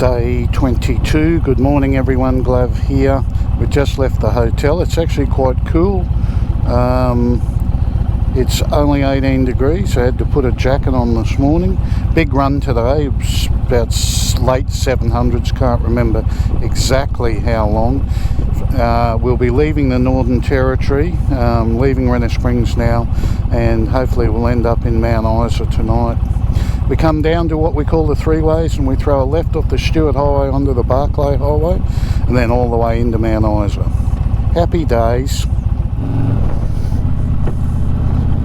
Day 22. Good morning everyone, Glav here. We just left the hotel. It's actually quite cool. It's only 18 degrees. I had to put a jacket on this morning. Big run today. It was about late 700s, can't remember exactly how long. We'll be leaving the Northern Territory, leaving Renner Springs now, and hopefully we'll end up in Mount Isa tonight. We come down to what we call the three ways, and we throw a left off the Stewart Highway onto the Barclay Highway, and then all the way into Mount Isa. Happy days.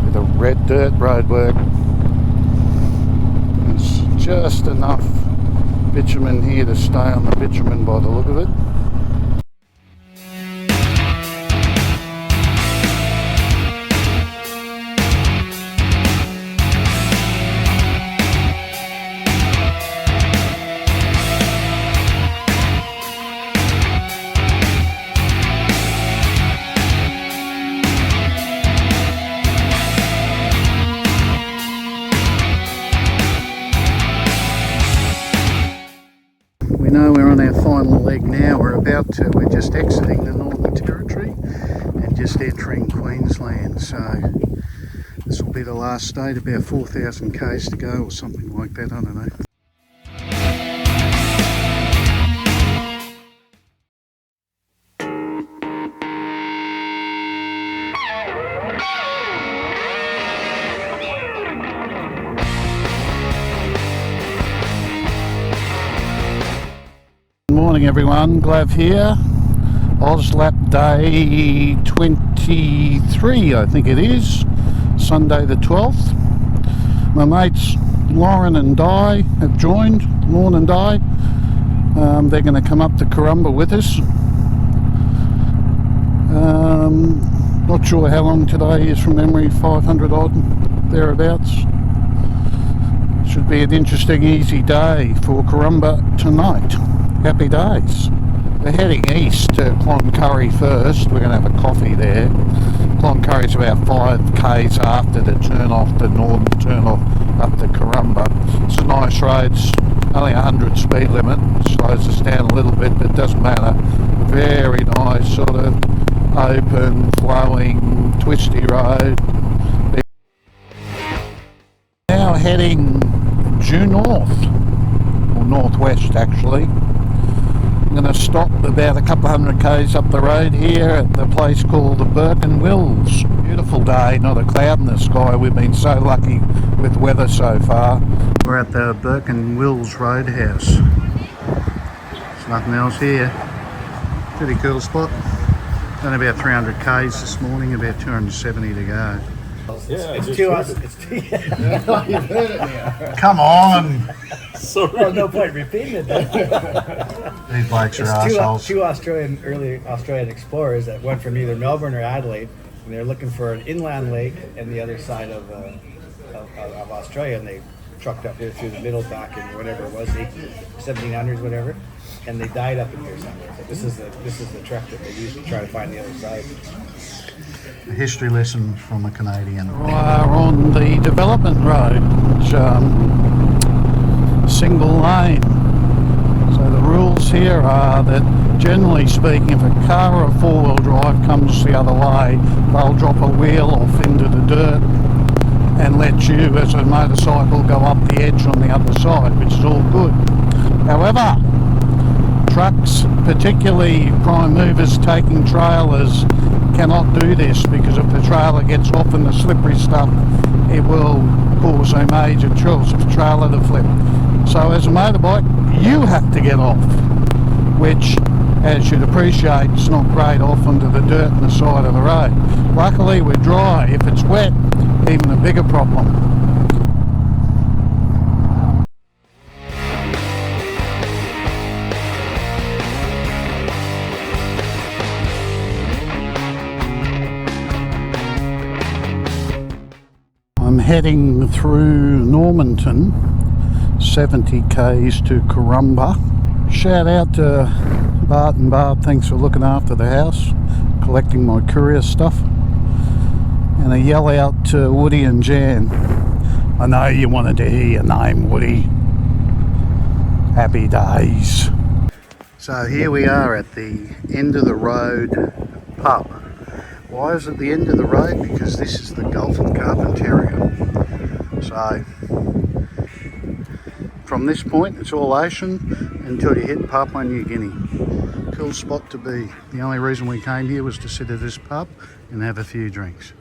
With the red dirt roadwork. There's just enough bitumen here to stay on the bitumen by the look of it. We're on our final leg now. We're just exiting the Northern Territory and just entering Queensland. So this will be the last state, about 4,000 k's to go or something like that, I don't know. Good morning everyone, Glav here. Auzlap Day 23 I think it is, Sunday the 12th. My mates Lauren and Di have joined, Lauren and Di. They're going to come up to Karumba with us. Not sure how long today is from memory, 500 odd, thereabouts. Should be an interesting, easy day for Karumba tonight. Happy days. We're heading east to Cloncurry first. We're going to have a coffee there. Cloncurry's about 5 k's after the turn off, the northern turn off up to Karumba. It's a nice road. It's only 100 speed limit. It slows us down a little bit, but it doesn't matter. Very nice, sort of open, flowing, twisty road. Now heading due north, or northwest actually. I'm going to stop about a couple of 100 k's up the road here at the place called the Burken Wills. Beautiful day, not a cloud in the sky. We've been so lucky with weather so far. We're at the Burken Wills Roadhouse. There's nothing else here. Pretty cool spot. Done about 300 k's this morning, about 270 to go. Yeah, it's too us. It's too. You've heard it now. Come on! Sorry. Well, no point repeating it then. These blokes are assholes. Two early Australian explorers that went from either Melbourne or Adelaide, and they're looking for an inland lake and the other side of Australia, and they trucked up here through the middle back in whatever it was, 1700s, whatever, and they died up in here somewhere. So this is the trek that they used to try to find the other side. A history lesson from a Canadian. We are on the development road, single lane. So the rules here are that generally speaking, if a car or a four-wheel drive comes the other way, they'll drop a wheel off into the dirt and let you as a motorcycle go up the edge on the other side, which is all good. However, trucks, particularly prime movers taking trailers, cannot do this, because if the trailer gets off in the slippery stuff, it will cause a major chance of the trailer to flip. So as a motorbike, you have to get off, which, as you'd appreciate, it's not great off onto the dirt on the side of the road. Luckily we're dry. If it's wet, even a bigger problem. I'm heading through Normanton, 70 k's to Karumba. Shout out to Bart and Barb, thanks for looking after the house, collecting my courier stuff. And a yell out to Woody and Jan. I know you wanted to hear your name, Woody. Happy days. So here we are at the end of the road pub. Why is it the end of the road? Because this is the Gulf of Carpentaria. So from this point it's all ocean until you hit Papua New Guinea. Cool spot to be. The only reason we came here was to sit at this pub and have a few drinks.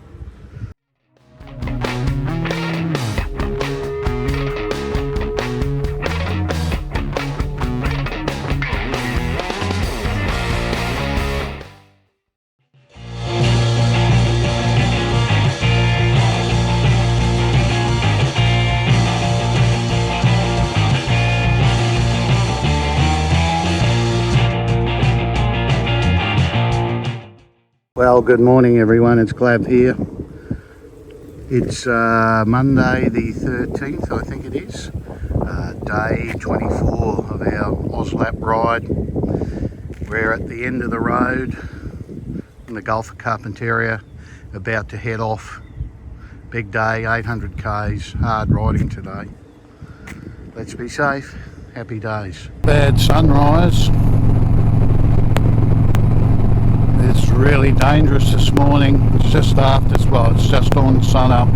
Well, good morning everyone, it's Glav here. It's Monday the 13th, I think it is. Day 24 of our Auzlap ride. We're at the end of the road in the Gulf of Carpentaria, about to head off. Big day, 800 k's, hard riding today. Let's be safe, happy days. Bad sunrise. It's really dangerous this morning. It's just after, well, it's just on sun up.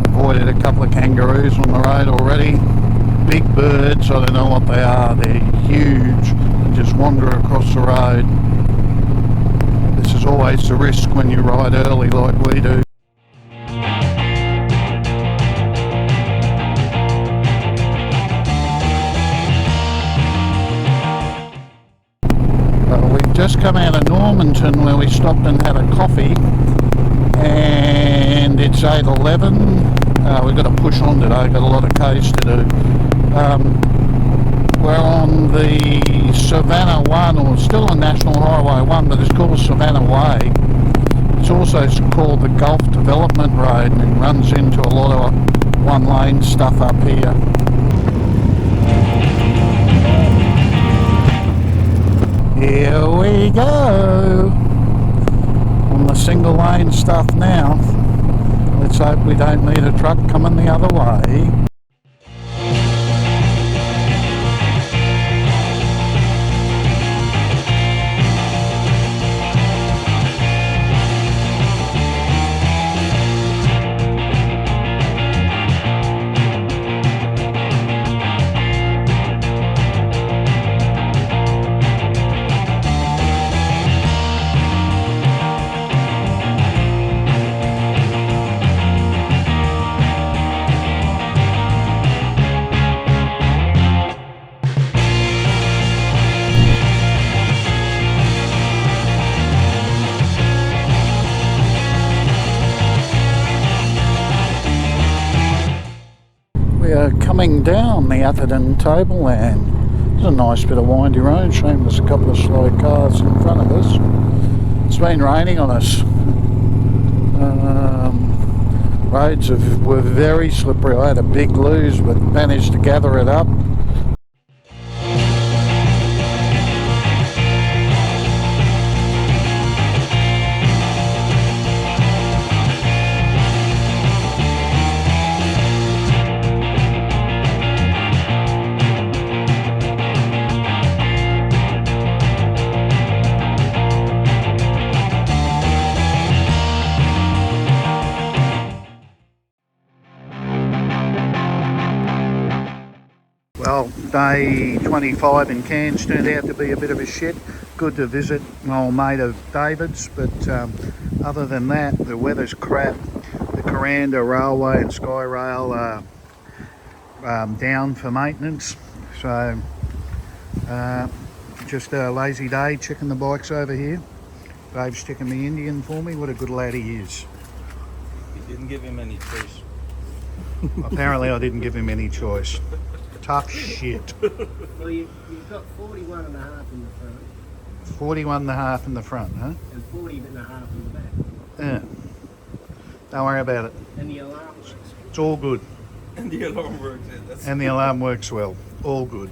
Avoided a couple of kangaroos on the road already. Big birds, I don't know what they are. They're huge. They just wander across the road. This is always the risk when you ride early like we do. Just come out of Normanton where we stopped and had a coffee, and it's 8:11. We've got to push on today, got a lot of k's to do. We're on the Savannah 1, or still on National Highway 1, but it's called Savannah Way. It's also called the Gulf Development Road, and it runs into a lot of one-lane stuff up here. Here we go on the single lane stuff now. Let's hope we don't meet a truck coming the other way. We are coming down the Atherton tableland. It's a nice bit of windy road. Shame there's a couple of slow cars in front of us. It's been raining on us. Roads were very slippery. I had a big lose but managed to gather it up. Well, day 25 in Cairns turned out to be a bit of a shit. Good to visit an old mate of David's, but other than that, the weather's crap. The Karumba Railway and Sky Rail are down for maintenance, so just a lazy day checking the bikes over here. Dave's checking the Indian for me. What a good lad he is. You didn't give him any choice. Apparently I didn't give him any choice. Tough shit. Well, you've got 41 and a half in the front. 41 and a half in the front, huh? And 40 and a half in the back. Yeah. Don't worry about it. And the alarm works. It's all good. And the alarm works. And the alarm works well. All good.